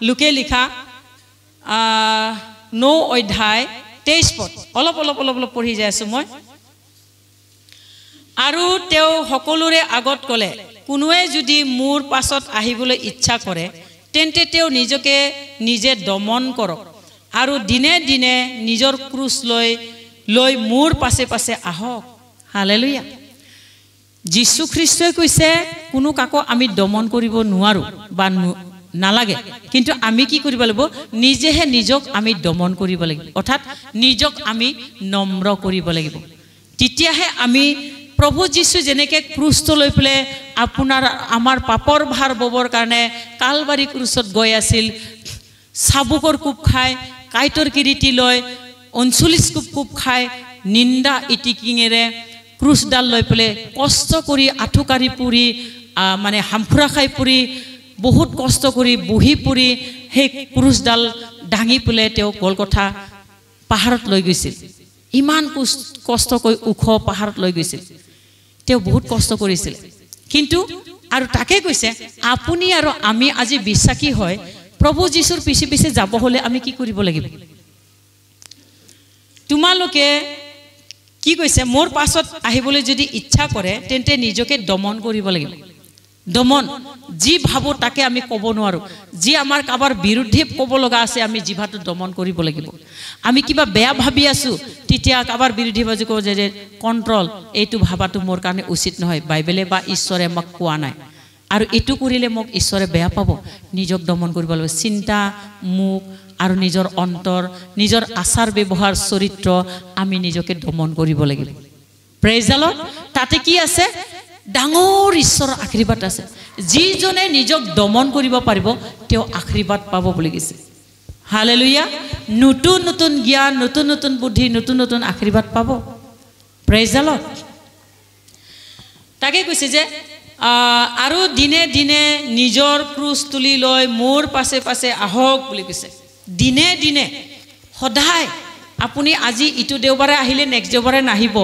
লোকে লিখা 9 অধ্যায় 23 পদ অলপ পঢ়ি যাই আছো মই আৰু তেও সকলোৰে আগত কলে কোনোৱে যদি মোৰ পাছত আহিবলৈ ইচ্ছা কৰে তেন্তে তেও নিজকে নিজে দমন কৰক আৰু দিনে দিনে নিজৰ ক্ৰুচ লৈ মোৰ পাছে পাছে আহক হালেলুয়া যীশু খ্ৰীষ্টই কৈছে কোনো কাকো আমি দমন কৰিব নোৱাৰো বা নালাগে কিন্তু আমি কি কৰিব লাগিব নিজেহে নিজক আমি দমন কৰিব লাগিব অৰ্থাৎ নিজক আমি নম্ৰ কৰিব লাগিব তেতিয়াহে আমি প্ৰভু যীশু যেনেকে ক্ৰুচটো লৈ পেলে আমাৰ পাপৰ ভাৰ ববৰ কাৰণে কালবাৰী ক্ৰুচত গৈ আছিল চাবুকৰ কোপ খাই কাইটৰ কিৰিটি লৈ 39 কোপ খাই নিন্দা ইটিকিঙেৰে ক্ৰুচডাল লৈ পেলে কষ্ট কৰি আঠুকাৰি পুৰি মানে হামফুৰা খাই পুৰি বহুত কষ্ট কৰি বহি পুৰি সেই ক্ৰুচডাল ডাঙি পেলে তেও গলগথা পাহাৰত লৈ গৈছিল ইমান কষ্ট কৰি ওখ পাহাৰত লৈ গৈছিল তেও বহুত কষ্ট কৰিছিল কিন্তু আৰু তাকে কৈছে আপুনি আৰু আমি আজি বিশ্বাসী হয় প্ৰভু যীশুৰ পিছে পিছে যাব হলে আমি কি কৰিব লাগিব তোমালোকে কি কৈছে মোৰ পাছত আহিবলৈ যদি ইচ্ছা কৰে তেন্তে নিজকে দমন কৰিব লাগিব দমন যি ভাবো তাকে আমি ক'ব নোৱাৰো যি আমাৰ কাবাৰ বিৰুদ্ধে ক'ব লগা আছে আমি জিভাটো দমন কৰিব লাগিব আমি কিবা বেয়া ভাবি আছো তেতিয়া কাবাৰ বিৰুদ্ধে বাজি কও যে কন্ট্ৰোল এইটো ভাবাটো মোৰ কাৰণে উচিত নহয় বাইবেলে বা ঈশ্বৰে মোক কোৱা নাই আৰু এটো কৰিলে মোক ঈশ্বৰে বেয়া পাব নিজক দমন কৰিব লাগিব চিন্তা মুখ আৰু নিজৰ অন্তৰ নিজৰ আচাৰ ব্যৱহাৰ চৰিত্ৰ আমি নিজকে দমন কৰিব লাগিব প্ৰেজ দ্য লৰ্ড তাতে কি আছে ডাঙৰ ঈশ্বৰৰ আশীৰ্বাদ আছে যিজনে নিজক দমন কৰিব পাৰিব তেওঁ আশীৰ্বাদ পাব বুলি কৈছে হালেলুয়া নতুন নতুন জ্ঞান নতুন নতুন বুদ্ধি নতুন নতুন আশীৰ্বাদ পাব প্ৰেজ দ্য লৰ্ড তাকে কৈছে যে আৰু দিনে দিনে নিজৰ ক্ৰুচ তুলি লৈ মোৰ পাছে পাছে আহক বুলি কৈছে দিনে দিনে সদায় আপুনি আজি ইটো দেওবাৰে আহিলে নেক্সট দেওবাৰে নাহিব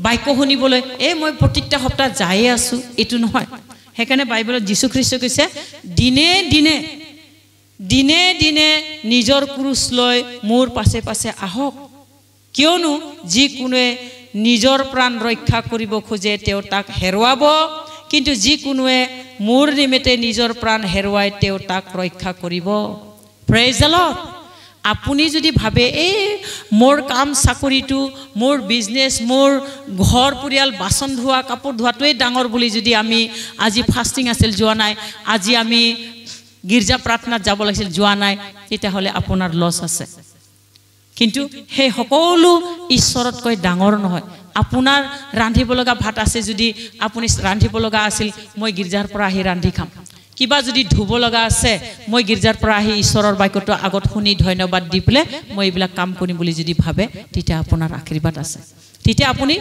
বাক্য শুনিবলৈ মই প্ৰত্যেকটা সপ্তাহ যাই আছো এটো নহয় হেকানে বাইবেলত যীশু খ্ৰীষ্ট কৈছে দিনে দিনে নিজৰ ক্ৰুচ লৈ মোৰ পাছে পাছে আহক কিয়নো যি কোনোৱে নিজৰ প্ৰাণ ৰক্ষা কৰিব খোজে তেওঁ তাক হেৰুৱাব কিন্তু যি কোনোৱে মোৰ নিমিত্তে নিজৰ প্ৰাণ হেৰুৱাই তেওঁ তাক ৰক্ষা কৰিব প্ৰেজ দ্য লৰ্ড আপুনি যদি ভাবে মোৰ কাম চাকৰিটো মোৰ বিজনেস মোৰ ঘৰ পৰিয়াল বাসন ধোৱা কাপোৰ ধোৱাটোৱে ডাঙৰ বুলি যদি আমি আজি ফাস্টিং আছিল যোৱা নাই আজি আমি গিৰ্জা প্ৰাৰ্থনাত যাব লাগিছিল যোৱা নাই তেতিয়া হলে আপোনাৰ লছ আছে কিন্তু হে সকলো ঈশ্বৰতকৈ ডাঙৰ নহয় আপোনাৰ ৰান্ধিব লগা ভাত আছে যদি আপুনি ৰান্ধিব লগা আছিল মই গিৰ্জাৰ পৰা আহি ৰান্ধি খাম কিবা যদি ধুব লগা আছে মই গিৰ্জাৰ পৰা আহি ঈশ্বৰৰ বাক্যটো আগত শুনি ধন্যবাদ দি পেলে মই এইবিলাক কাম কৰিম বুলি যদি ভাবে তেতিয়া আপোনাৰ আশীৰ্বাদ আছে তেতিয়া আপুনি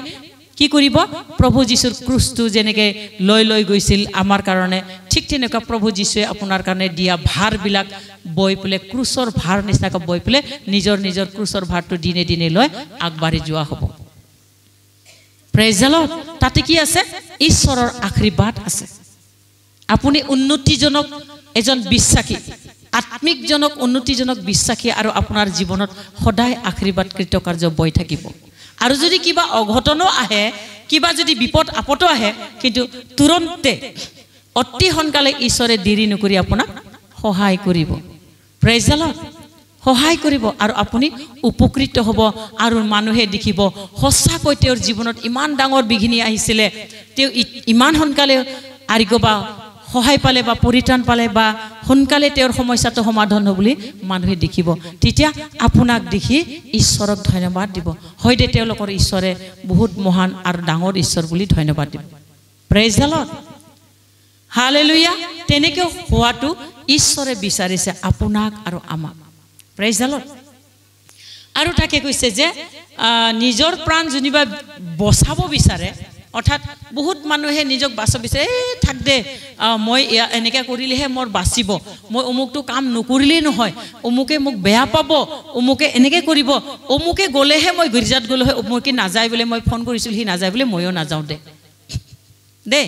কি কৰিব প্ৰভু যীশুৰ ক্ৰুচটো যেনেকৈ লৈ গৈছিল আমাৰ কাৰণে ঠিক তেনেকুৱা প্ৰভু যীশুৱে আপোনাৰ কাৰণে দিয়া ভাৰ বিলাক বই পেলে ক্ৰুচৰ ভাৰ নিচিনাকৈ বই পেলে নিজৰ ক্ৰুচৰ ভাৰটো দিনে দিনে লৈ আগবাঢ়ি যোৱা হ'ব প্ৰেজ দ্য লৰ্ড তাতে কি আছে ঈশ্বৰৰ আশীৰ্বাদ আছে আপুনি উন্নতিজনক এজন বিশ্বাসী আত্মিকজনক উন্নতিজনক বিশ্বাসী আৰু আপোনাৰ জীৱনত সদায় আশীৰ্বাদ কৃতকাৰ্য বৈ থাকিব আৰু যদি কিবা অঘটনো আহে কিবা যদি বিপদ আপতো আহে কিন্তু তুৰন্তে অতি সোনকালে ঈশ্বৰে দেৰি নকৰি আপোনাক সহায় কৰিব প্ৰেজ দ্য লৰ্ড সহায় কৰিব আৰু আপুনি উপকৃত হ'ব আৰু মানুহে দেখিব সঁচাকৈ তেওঁৰ জীৱনত ইমান ডাঙৰ বিঘিনি আহিছিলে তেওঁ ইমান সোনকালে আৰোগ্য সহায় পালে বা পৰিত্ৰাণ পালে বা সোনকালে তেওঁৰ সমস্যাটো সমাধান হ'ব বুলি মানুহে দেখিব তেতিয়া আপোনাক দেখি ঈশ্বৰক ধন্যবাদ দিব হয়তো তেওঁলোকৰ ঈশ্বৰে বহুত মহান আৰু ডাঙৰ ঈশ্বৰ বুলি ধন্যবাদ দিব প্ৰেজ দ্য লৰ্ড হালেলুয়া তেনেকৈ হোৱাটো ঈশ্বৰে বিচাৰিছে আপোনাক আৰু আমাক প্ৰেজ দ্য লৰ্ড আৰু তাকে কৈছে যে নিজৰ প্ৰাণ জনিবা বচাব বিচাৰে অৰ্থাৎ বহুত মানুহে নিজক বাচাব বিচাৰে থাক দে মই এনেকৈ কৰিলেহে মোৰ বাচিব মই অমুকটো কাম নকৰিলেই নহয় অমুকে মোক বেয়া পাব অমুকে এনেকৈ কৰিব অমুকে গ'লেহে মই গিৰ্জাত গ'লেহে অমুকে নাযায় বোলে মই ফোন কৰিছিলোঁ সি নাযায় বোলে ময়ো নাযাওঁ দে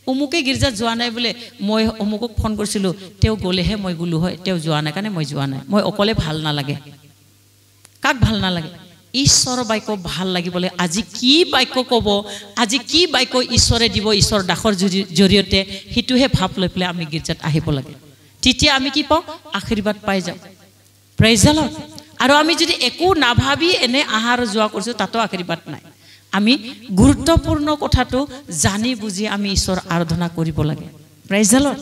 অমুকে গীৰ্জাত যোৱা নাই বোলে মই অমুকক ফোন কৰিছিলোঁ তেওঁ গ'লেহে মই গ'লো হয় তেওঁ যোৱা নাই কাৰণে মই যোৱা নাই মই অকলে ভাল নালাগে কাক ভাল নালাগে ঈশ্বৰৰ বাক্য ভাল লাগিবলৈ আজি কি বাক্য ক'ব আজি কি বাক্য ঈশ্বৰে দিব ঈশ্বৰ দাসৰ জৰিয়তে হিতুহে ভাব লৈ পেলাই আমি গীৰ্জাত আহিব লাগে তেতিয়া আমি কি পাওঁ আশীৰ্বাদ পাই যাওঁ প্ৰেইজ দ্য লৰ্ড আৰু আমি যদি একো নাভাবি এনে আহাৰ যোৱা কৰিছোঁ তাতো আশীৰ্বাদ নাই আমি গুৰুত্বপূৰ্ণ কথাটো জানি বুজি আমি ঈশ্বৰ আৰাধনা কৰিব লাগে প্ৰেইজ দ্য লৰ্ড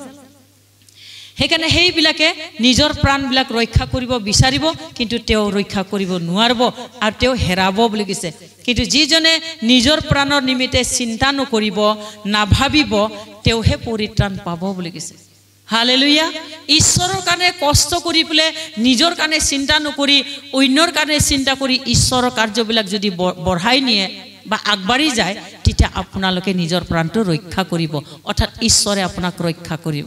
সেইকাৰণে সেইবিলাকে নিজৰ প্ৰাণবিলাক ৰক্ষা কৰিব বিচাৰিব কিন্তু তেওঁ ৰক্ষা কৰিব নোৱাৰিব আৰু তেওঁ হেৰাব বুলি কৈছে কিন্তু যিজনে নিজৰ প্ৰাণৰ নিমিত্তে চিন্তা নকৰিব নাভাবিব তেওঁহে পৰিত্ৰাণ পাব বুলি কৈছে হালেলুয়া ঈশ্বৰৰ কাৰণে কষ্ট কৰি পেলাই নিজৰ কাৰণে চিন্তা নকৰি অন্যৰ কাৰণে চিন্তা কৰি ঈশ্বৰৰ কাৰ্যবিলাক যদি বঢ়াই নিয়ে বা আগবাঢ়ি যায় তেতিয়া আপোনালোকে নিজৰ প্ৰাণটো ৰক্ষা কৰিব অৰ্থাৎ ঈশ্বৰে আপোনাক ৰক্ষা কৰিব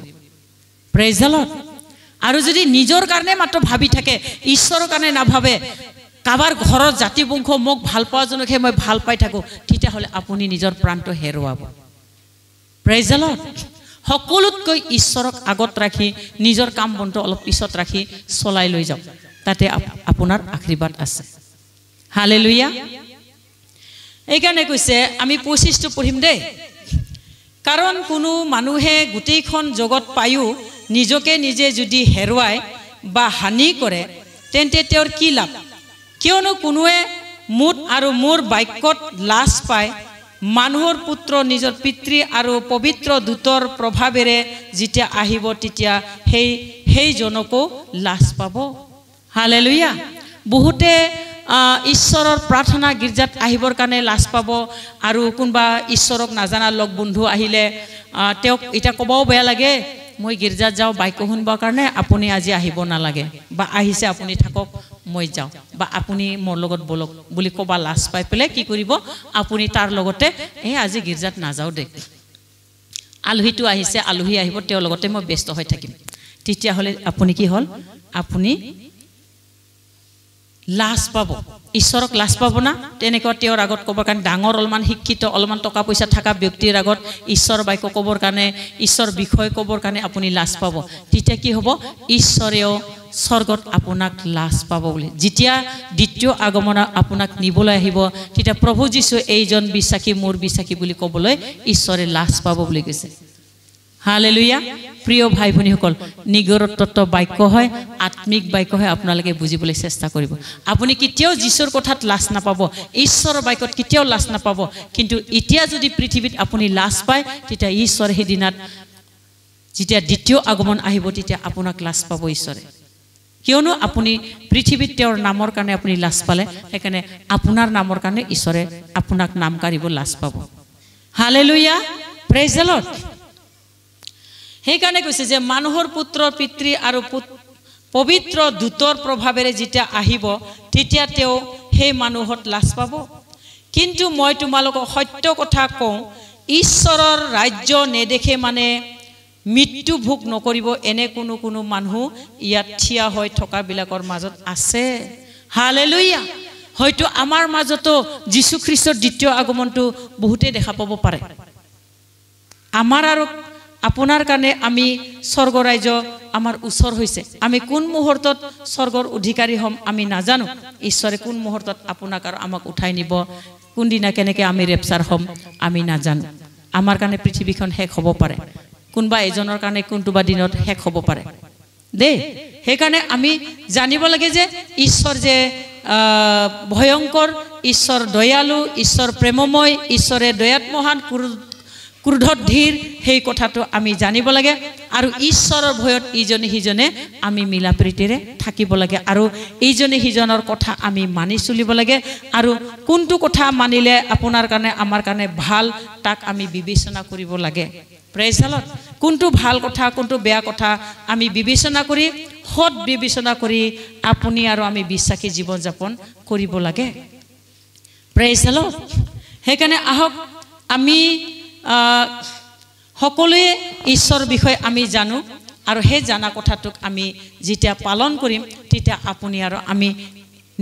প্ৰেইজ দ্য লৰ্ড আৰু যদি নিজৰ কাৰণে মাত্ৰ ভাবি থাকে ঈশ্বৰৰ কাৰণে নাভাবে কাবাৰ ঘৰৰ জাতি বংশ মোক ভাল পোৱাজনকহে মই ভাল পাই থাকোঁ তেতিয়াহ'লে আপুনি নিজৰ প্ৰাণটো হেৰুৱাব প্ৰেইজ দ্য লৰ্ড সকলোতকৈ ঈশ্বৰক আগত ৰাখি নিজৰ কাম বনটো অলপ পিছত ৰাখি চলাই লৈ যাওক তাতে আপোনাৰ আশীৰ্বাদ আছে হালেলুয়া এইকাৰণে কৈছে আমি 25টো পঢ়িম দেই কাৰণ কোনো মানুহে গোটেইখন জগত পায়ো নিজকে নিজে যদি হেৰুৱায় বা হানি কৰে তেন্তে তেওঁৰ কি লাভ কিয়নো কোনোৱে মুঠ আৰু মোৰ বাক্যত লাজ পায় মানুহৰ পুত্ৰ নিজৰ পিতৃ আৰু পবিত্ৰ দূতৰ প্ৰভাৱেৰে যেতিয়া আহিব তেতিয়া সেইজনকো লাজ পাব হালেলুয়া বহুতে ঈশ্বৰৰ প্ৰাৰ্থনা গীৰ্জাত আহিবৰ কাৰণে লাজ পাব আৰু কোনোবা ঈশ্বৰক নাজানা লগ বন্ধু আহিলে তেওঁক এটা ক'বও বেয়া লাগে মই গীৰ্জাত যাওঁ বাক্য শুনিবৰ কাৰণে আপুনি আজি আহিব নালাগে বা আহিছে আপুনি থাকক মই যাওঁ বা আপুনি মোৰ লগত বলক বুলি ক'বা লাজ পাই পেলাই কি কৰিব আপুনি তাৰ লগতে আজি গীৰ্জাত নাযাওঁ দে আলহীটো আহিছে আলহী আহিব তেওঁৰ লগতে মই ব্যস্ত হৈ থাকিম তেতিয়াহ'লে আপুনি কি হ'ল আপুনি লাজ পাব ঈশ্বৰক লাজ পাব না তেনেকুৱা তেওঁৰ আগত ক'বৰ কাৰণে ডাঙৰ অলপমান শিক্ষিত অলপমান টকা পইচা থকা ব্যক্তিৰ আগত ঈশ্বৰ বাক্য ক'বৰ কাৰণে ঈশ্বৰ বিষয় ক'বৰ কাৰণে আপুনি লাজ পাব তেতিয়া কি হ'ব ঈশ্বৰেও স্বৰ্গত আপোনাক লাজ পাব বুলি যেতিয়া দ্বিতীয় আগমন আপোনাক নিবলৈ আহিব তেতিয়া প্ৰভু যীশু এইজন বিশ্বাসী মোৰ বিশ্বাসী বুলি ক'বলৈ ঈশ্বৰে লাজ পাব বুলি কৈছে হালেলুয়া প্ৰিয় ভাই ভনীসকল নিগৰত্ব বাক্য হয় আত্মিক বাক্য হয় আপোনালোকে বুজিবলৈ চেষ্টা কৰিব আপুনি কেতিয়াও যীশুৰ কথাত লাজ নাপাব ঈশ্বৰৰ বাক্যত কেতিয়াও লাজ নাপাব কিন্তু এতিয়া যদি পৃথিৱীত আপুনি লাজ পায় তেতিয়া ঈশ্বৰ সেইদিনাত যেতিয়া দ্বিতীয় আগমন আহিব তেতিয়া আপোনাক লাজ পাব ঈশ্বৰে কিয়নো আপুনি পৃথিৱীত তেওঁৰ নামৰ কাৰণে আপুনি লাজ পালে সেইকাৰণে আপোনাৰ নামৰ কাৰণে ঈশ্বৰে আপোনাক নাম কাঢ়িব লাজ পাব হালেলুয়া প্ৰেইজ দ্য লৰ্ড সেইকাৰণে কৈছে যে মানুহৰ পুত্ৰ পিতৃ আৰু পবিত্ৰ দূতৰ প্ৰভাৱেৰে যেতিয়া আহিব তেতিয়া তেওঁ সেই মানুহত লাজ পাব কিন্তু মই তোমালোকক সত্য কথা কওঁ ঈশ্বৰৰ ৰাজ্য নেদেখে মানে মৃত্যু ভোগ নকৰিব এনে কোনো মানুহ ইয়াত থিয়া হৈ থকাবিলাকৰ মাজত আছে হালেলুয়া হয়তো আমাৰ মাজতো যীশু খ্ৰীষ্টৰ দ্বিতীয় আগমনটো বহুতে দেখা পাব পাৰে আমাৰ আৰু আপোনাৰ কাৰণে আমি স্বৰ্গ ৰাজ্য আমাৰ ওচৰ হৈছে আমি কোন মুহূৰ্তত স্বৰ্গৰ অধিকাৰী হ'ম আমি নাজানো ঈশ্বৰে কোন মুহূৰ্তত আপোনাক আৰু আমাক উঠাই নিব কোনদিনা কেনেকৈ আমি ৰেপচাৰ হ'ম আমি নাজানো আমাৰ কাৰণে পৃথিৱীখন শেষ হ'ব পাৰে কোনোবা এজনৰ কাৰণে কোনটোবা দিনত শেষ হ'ব পাৰে দেই সেইকাৰণে আমি জানিব লাগে যে ঈশ্বৰ যে ভয়ংকৰ ঈশ্বৰ দয়ালু ঈশ্বৰ প্ৰেমময় ঈশ্বৰে দয়াত মহান ক্ৰোধত ধীৰ সেই কথাটো আমি জানিব লাগে আৰু ঈশ্বৰৰ ভয়ত ইজনে সিজনে আমি মিলা প্ৰীতিৰে থাকিব লাগে আৰু ইজনে সিজনৰ কথা আমি মানি চলিব লাগে আৰু কোনটো কথা মানিলে আপোনাৰ কাৰণে আমাৰ কাৰণে ভাল তাক আমি বিবেচনা কৰিব লাগে প্ৰেইজ দ্য লৰ্ড কোনটো ভাল কথা কোনটো বেয়া কথা আমি বিবেচনা কৰি সৎ বিবেচনা কৰি আপুনি আৰু আমি বিশ্বাসী জীৱন যাপন কৰিব লাগে প্ৰেইজ দ্য লৰ্ড সেইকাৰণে আহক আমি সকলোৱে ঈশ্বৰৰ বিষয়ে আমি জানো আৰু সেই জানা কথাটোক আমি যেতিয়া পালন কৰিম তেতিয়া আপুনি আৰু আমি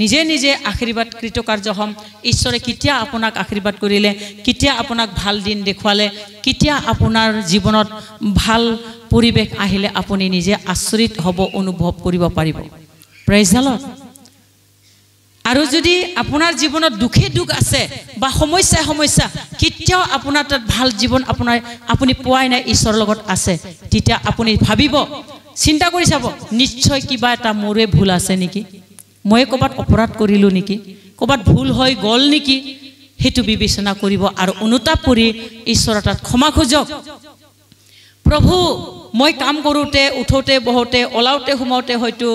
নিজে নিজে আশীৰ্বাদ কৃতকাৰ্য হ'ম ঈশ্বৰে কেতিয়া আপোনাক আশীৰ্বাদ কৰিলে কেতিয়া আপোনাক ভাল দিন দেখুৱালে কেতিয়া আপোনাৰ জীৱনত ভাল পৰিৱেশ আহিলে আপুনি নিজে আচৰিত হ'ব অনুভৱ কৰিব পাৰিব প্ৰেইজ দ্য লৰ্ড আৰু যদি আপোনাৰ জীৱনত দুখে দুখ আছে বা সমস্যা কেতিয়াও আপোনাৰ তাত ভাল জীৱন আপুনি পোৱাই নাই ঈশ্বৰৰ লগত আছে তেতিয়া আপুনি ভাবিব চিন্তা কৰি চাব নিশ্চয় কিবা এটা মোৰে ভুল আছে নেকি মই ক'বাত অপৰাধ কৰিলো নেকি ক'বাত ভুল হৈ গ'ল নেকি হেতু বিবেচনা কৰিব আৰু অনুতাপ কৰি ঈশ্বৰৰ তাত ক্ষমা খোজক প্ৰভু মই কাম কৰোতে উঠোতে বহোতে ওলাওতে সোমাওতে হয়তো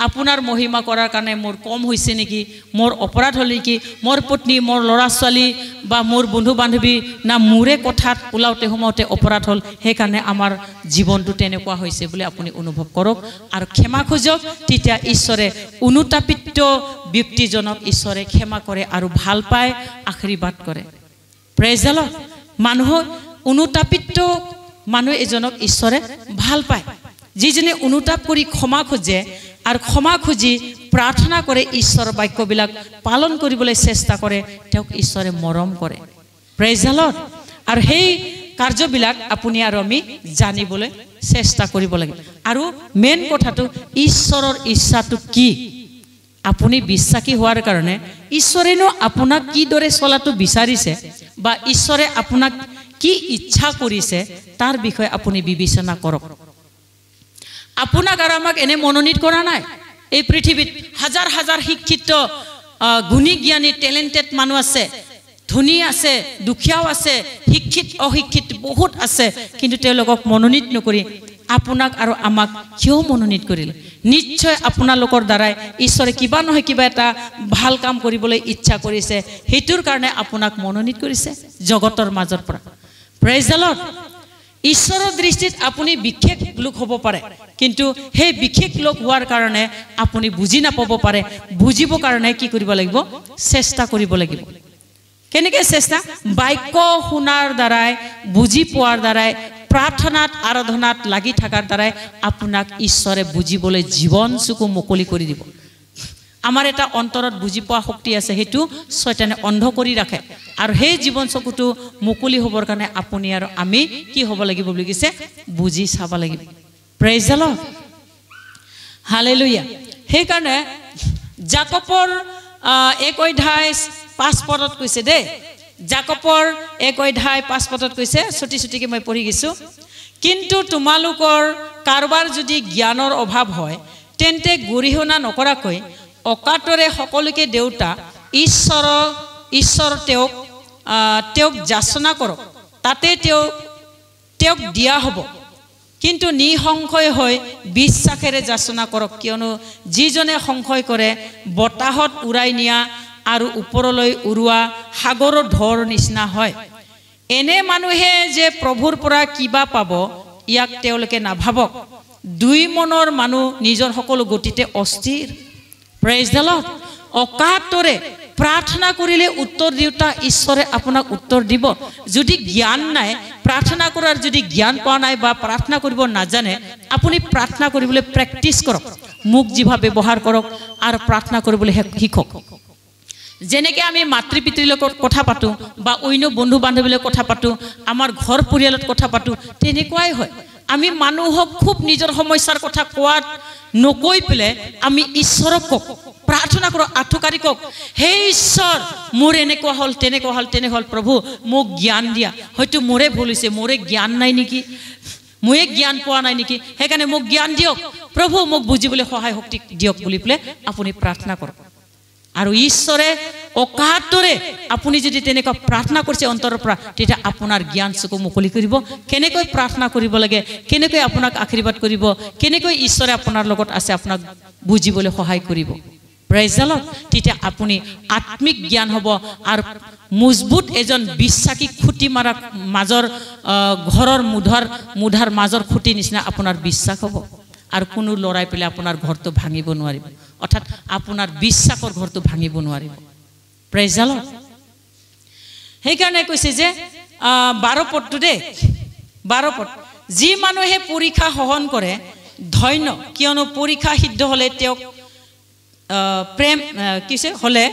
আপোনাৰ মহিমা কৰাৰ কাৰণে মোৰ কম হৈছে নেকি মোৰ অপৰাধ হ'ল নেকি মোৰ পত্নী মোৰ ল'ৰা ছোৱালী বা মোৰ বন্ধু বান্ধৱী না মোৰে কথাত ওলাওতে সোমাওতে অপৰাধ হ'ল সেইকাৰণে আমাৰ জীৱনটো তেনেকুৱা হৈছে বুলি আপুনি অনুভৱ কৰক আৰু ক্ষমা খোজক তেতিয়া ঈশ্বৰে অনুতাপিত ব্যক্তিজনক ঈশ্বৰে ক্ষমা কৰে আৰু ভাল পায় আশীৰ্বাদ কৰে প্ৰেইজ দ্য লৰ্ড মানুহক অনুতাপিত মানুহ এজনক ঈশ্বৰে ভাল পায় যিজনে অনুতাপ কৰি ক্ষমা খোজে আৰু ক্ষমা খুজি প্ৰাৰ্থনা কৰে ঈশ্বৰৰ বাক্যবিলাক পালন কৰিবলৈ চেষ্টা কৰে তেওঁক ঈশ্বৰে মৰম কৰে প্ৰেইজ দ্য লৰ্ড আৰু সেই কাৰ্যবিলাক আপুনি আৰু আমি জানিবলৈ চেষ্টা কৰিব লাগে আৰু মেইন কথাটো ঈশ্বৰৰ ইচ্ছাটো কি আপুনি বিশ্বাসী হোৱাৰ কাৰণে ঈশ্বৰেনো আপোনাক কি দৰে চলাটো বিচাৰিছে বা ঈশ্বৰে আপোনাক কি ইচ্ছা কৰিছে তাৰ বিষয়ে আপুনি বিবেচনা কৰক আপোনাক আৰু আমাক এনে মনোনীত কৰা নাই এই পৃথিৱীত হাজাৰ হাজাৰ শিক্ষিত গুণী জ্ঞানী টেলেণ্টেড মানুহ আছে ধনী আছে দুখীয়াও আছে শিক্ষিত অশিক্ষিত বহুত আছে কিন্তু তেওঁলোকক মনোনীত নকৰি আপোনাক আৰু আমাক কিয় মনোনীত কৰিলে নিশ্চয় আপোনালোকৰ দ্বাৰাই ঈশ্বৰে কিবা নহয় কিবা এটা ভাল কাম কৰিবলৈ ইচ্ছা কৰিছে হেতুৰ কাৰণে আপোনাক মনোনীত কৰিছে জগতৰ মাজৰ পৰা প্ৰেইজ দ্য লৰ্ড ঈশ্বৰৰ দৃষ্টিত আপুনি বিশেষ লোক হ'ব পাৰে কিন্তু সেই বিশেষ লোক হোৱাৰ কাৰণে আপুনি বুজি নাপাব পাৰে বুজিব কাৰণে কি কৰিব লাগিব চেষ্টা কৰিব লাগিব কেনেকৈ চেষ্টা বাক্য শুনাৰ দ্বাৰাই বুজি পোৱাৰ দ্বাৰাই প্ৰাৰ্থনাত আৰাধনাত লাগি থকাৰ দ্বাৰাই আপোনাক ঈশ্বৰে বুজিবলৈ জীৱন চকু মুকলি কৰি দিব আমাৰ এটা অন্তৰত বুজি পোৱা শক্তি আছে হেতু শয়তানে অন্ধ কৰি ৰাখে আৰু সেই জীৱন চকুটো মুকলি হ'বৰ কাৰণে আপুনি আৰু আমি কি হ'ব লাগিব বুলি কৈছে বুজি চাব লাগিব প্ৰেইজ দ্য লৰ্ড হালেলুয়া সেইকাৰণে জাকবৰ 1 অধ্যায় 5 পদত কৈছে দেই জাকবৰ 1 অধ্যায় 5 পদত কৈছে ছুটিকে মই পঢ়ি গৈছো কিন্তু তোমালোকৰ কাৰোবাৰ যদি জ্ঞানৰ অভাৱ হয় তেন্তে গৰিহণা নকৰাকৈ অকাতৰে সকলোকে দেউতা ঈশ্বৰ তেওঁক যাচনা কৰক তাতে তেওঁক দিয়া হ'ব কিন্তু নিসংশয় হৈ বিশ্বাসেৰে যাচনা কৰক কিয়নো যিজনে সংশয় কৰে বতাহত উৰাই নিয়া আৰু ওপৰলৈ উৰুৱা সাগৰৰ ঢৌৰ নিচিনা হয় এনে মানুহে যে প্ৰভুৰ পৰা কিবা পাব ইয়াক তেওঁলোকে নাভাবক দুই মনৰ মানুহ নিজৰ সকলো গতিতে অস্থিৰ প্ৰেইজ দ্য লৰ্ড অকাতৰে প্ৰাৰ্থনা কৰিলে উত্তৰ দিওঁতা ঈশ্বৰে আপোনাক উত্তৰ দিব যদি জ্ঞান নাই প্ৰাৰ্থনা কৰাৰ যদি জ্ঞান পোৱা নাই বা প্ৰাৰ্থনা কৰিব নাজানে আপুনি প্ৰাৰ্থনা কৰিবলৈ প্ৰেক্টিচ কৰক মুখ জিভা ব্যৱহাৰ কৰক আৰু প্ৰাৰ্থনা কৰিবলৈ শিকক যেনেকৈ আমি মাতৃ পিতৃৰ লগত কথা পাতোঁ বা অন্য বন্ধু বান্ধৱীৰ লগত কথা পাতোঁ আমাৰ ঘৰ পৰিয়ালত কথা পাতোঁ তেনেকুৱাই হয় আমি মানুহক খুব নিজৰ সমস্যাৰ কথা কোৱাত নকৈ পেলাই আমি ঈশ্বৰক কওক প্ৰাৰ্থনা কৰক আঠুকাৰি কওক হে ঈশ্বৰ মোৰ এনেকুৱা হ'ল তেনেকুৱা হ'ল প্ৰভু মোক জ্ঞান দিয়া হয়তো মোৰে ভুল হৈছে মোৰে জ্ঞান নাই নেকি মই জ্ঞান পোৱা নাই নেকি সেইকাৰণে মোক জ্ঞান দিয়ক প্ৰভু মোক বুজিবলৈ সহায় শক্তি দিয়ক বুলি পেলাই আপুনি প্ৰাৰ্থনা কৰক আৰু ঈশ্বৰে অকাতৰে আপুনি যদি তেনেকুৱা প্ৰাৰ্থনা কৰিছে অন্তৰৰ পৰা তেতিয়া আপোনাৰ জ্ঞান চকু মুকলি কৰিব কেনেকৈ প্ৰাৰ্থনা কৰিব লাগে কেনেকৈ আপোনাক আশীৰ্বাদ কৰিব কেনেকৈ ঈশ্বৰে আপোনাৰ লগত আছে আপোনাক বুজিবলৈ সহায় কৰিব প্ৰেইজ দ্য লৰ্ড তেতিয়া আপুনি আত্মিক জ্ঞান হ'ব আৰু মজবুত এজন বিশ্বাসী খুঁটি মাৰা মাজৰ ঘৰৰ মুধাৰ মাজৰ খুঁটি নিচিনা আপোনাৰ বিশ্বাস হ'ব আৰু কোনো লৰাই পেলাই আপোনাৰ ঘৰটো ভাঙিব নোৱাৰিব অৰ্থাৎ আপোনাৰ বিশ্বাসৰ ঘৰটো ভাঙিব নোৱাৰিব প্ৰেইজ দ্য লৰ্ড সেইকাৰণে কৈছে যে 12 পদটো দেই 12 পদ যি মানুহে পৰীক্ষা সহন কৰে ধন্য কিয়নো পৰীক্ষা সিদ্ধ হ'লে তেওঁক প্ৰেম কিছে হলে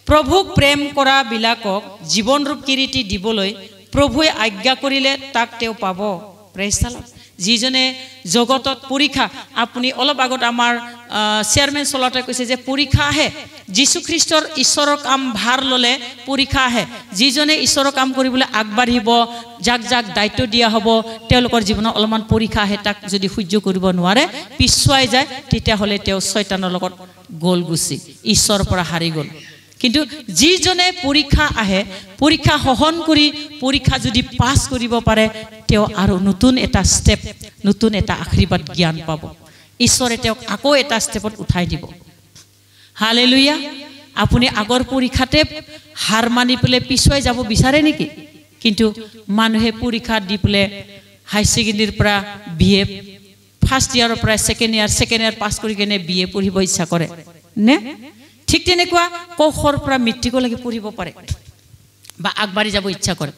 প্ৰভুক প্ৰেম কৰা বিলাকক জীৱনৰূপ কিৰীটি দিবলৈ প্ৰভুৱে আজ্ঞা কৰিলে তাক তেওঁ পাব প্ৰেইজ দ্য লৰ্ড যিজনে জগতত পৰীক্ষা আপুনি অলপ আগত আমাৰ চেয়াৰমেন চলাতে কৈছে যে পৰীক্ষা আহে যীশু খ্ৰীষ্টৰ ঈশ্বৰৰ কাম ভাৰ ললে পৰীক্ষা আহে যিজনে ঈশ্বৰৰ কাম কৰিবলৈ আগবাঢ়িব যাক যাক দায়িত্ব দিয়া হ'ব তেওঁলোকৰ জীৱনত অলপমান পৰীক্ষা আহে তাক যদি সহ্য কৰিব নোৱাৰে পিছুৱাই যায় তেতিয়াহ'লে তেওঁ শয়তানৰ লগত গ'ল গুচি ঈশ্বৰৰ পৰা হাৰি গ'ল কিন্তু যিজনে পৰীক্ষা আহে পৰীক্ষা সহন কৰি পৰীক্ষা যদি পাছ কৰিব পাৰে তেওঁ আৰু নতুন এটা ষ্টেপ নতুন এটা আশীৰ্বাদ জ্ঞান পাব ঈশ্বৰে তেওঁক আকৌ এটা ষ্টেপত উঠাই দিব হালেলুয়া আপুনি আগৰ পৰীক্ষাতে হাৰ মানি পেলে পিছুৱাই যাব বিচাৰে নেকি কিন্তু মানুহে পৰীক্ষা দি পেলে হাই সেকেন্ডাৰীৰ পৰা বিএ ফাৰ্ষ্ট ইয়াৰৰ পৰা সেকেন্ড ইয়াৰ পাছ কৰি কেনে বিএ পঢ়িব ইচ্ছা কৰে নে ঠিক তেনেকুৱা কখৰ পৰা মৃত্যুলৈকে পঢ়িব পাৰে বা আগবাঢ়ি যাব ইচ্ছা কৰে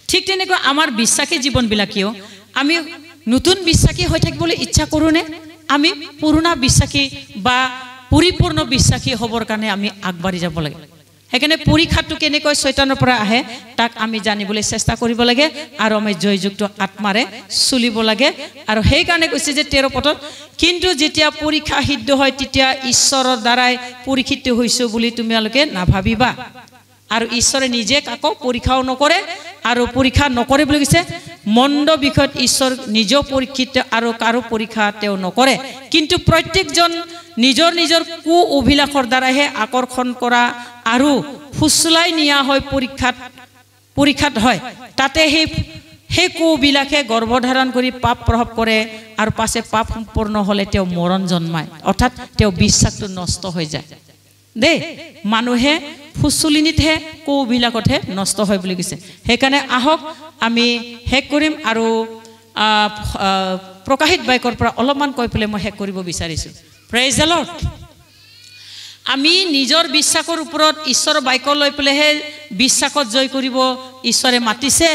ঠিক তেনেকুৱা আমাৰ বিশ্বাসী জীৱনবিলাকিও আমি নতুন বিশ্বাসী হৈ থাকিবলৈ ইচ্ছা কৰোনে আমি পুৰণা বিশ্বাসী বা পৰিপূৰ্ণ বিশ্বাসী হ'বৰ কাৰণে আমি আগবাঢ়ি যাব লাগে সেইকাৰণে পৰীক্ষাটো কেনেকৈ শয়তানৰ পৰা আহে তাক আমি জানিবলৈ চেষ্টা কৰিব লাগে আৰু আমি জয়যুক্ত আত্মাৰে চলিব লাগে আৰু সেই কাৰণে কৈছে যে 13 পদত কিন্তু যেতিয়া পৰীক্ষা সিদ্ধ হয় তেতিয়া ঈশ্বৰৰ দ্বাৰাই পৰীক্ষিত হৈছো বুলি তোমালোকে নাভাবিবা আৰু ঈশ্বৰে নিজে কাকো পৰীক্ষাও নকৰে আৰু পৰীক্ষা নকৰে বুলি কৈছে মন্দ বিষয়ত ঈশ্বৰ নিজে পৰীক্ষিত আৰু কাৰো পৰীক্ষা তেওঁ নকৰে কিন্তু প্ৰত্যেকজন নিজৰ নিজৰ কু অভিলাষৰ দ্বাৰাহে আকৰ্ষণ কৰা আৰু ফুসলাই নিয়া হয় পৰীক্ষাত হয় তাতে সেই কু বিলাকে গৰ্ভধাৰণ কৰি পাপ প্ৰভাৱ কৰে আৰু পাছে পাপ সম্পূৰ্ণ হলে তেওঁ মৰণ জন্মায় অৰ্থাৎ তেওঁ বিশ্বাসটো নষ্ট হৈ যায় দে মানুহে ফুসুলিনিতহে কু বিলাকতহে নষ্ট হয় বুলি কৈছে সেইকাৰণে আহক আমি হেক কৰিম আৰু প্ৰকাশিত বাক্যৰ পৰা অলপমান কৈ পেলে মই হেক কৰিব বিচাৰিছো প্ৰেইজ দ্য লৰ্ড আমি নিজৰ বিশ্বাসৰ ওপৰত ঈশ্বৰৰ বাক্য লৈ পেলেহে বিশ্বাসত জয় কৰিব ঈশ্বৰে মাতিছে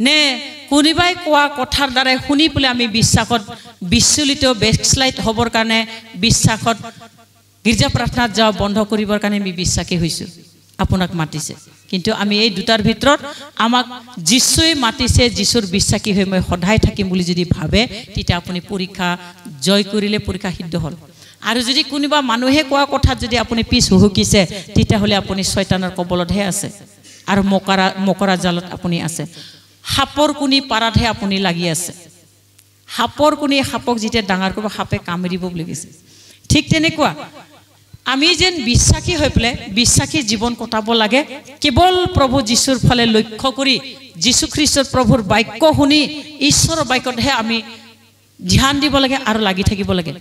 নে কোনোবাই কোৱা কথাৰ দ্বাৰা শুনি পেলে আমি বিশ্বাসত বিচলিত বেকস্লাইড হ'বৰ কাৰণে বিশ্বাসত গীৰ্জা প্ৰাৰ্থনাত যাও বন্ধ কৰিবৰ কাৰণে আমি বিশ্বাসী হৈছো আপোনাক মাতিছে কিন্তু আমি এই দুটাৰ ভিতৰত আমাক যিশুৱে মাতিছে যিশুৰ বিশ্বাসী হৈ মই সদায় থাকিম বুলি যদি ভাবে তেতিয়া আপুনি পৰীক্ষা জয় কৰিলে পৰীক্ষা সিদ্ধ হ'ল আৰু যদি কোনোবা মানুহে কোৱা কথাত যদি আপুনি পিছ হুহুকিছে তেতিয়াহ'লে আপুনি শয়তানৰ কবলতহে আছে আৰু মকৰা জালত আপুনি আছে সাপৰ কুনি পাৰাতহে আপুনি লাগি আছে সাপৰ কুনি সাপক যেতিয়া ডাঙৰ কৰিব সাপে কামুৰিব বুলি কৈছে ঠিক তেনেকুৱা আমি যেন বিশ্বাসী হৈ পেলে বিশ্বাসী জীৱন কটাব লাগে কেৱল প্ৰভু যিশুৰ ফালে লক্ষ্য কৰি যিশু খ্ৰীষ্টৰ প্ৰভুৰ বাক্য শুনি ঈশ্বৰৰ বাক্যতহে আমি ধ্যান দিব লাগে আৰু লাগি থাকিব লাগে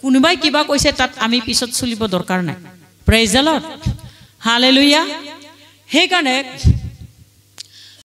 কোনোবাই কিবা কৈছে তাত আমি পিছত চলিব দৰকাৰ নাই প্ৰেইজ দ্য লৰ্ড হালেলুয়া সেইকাৰণে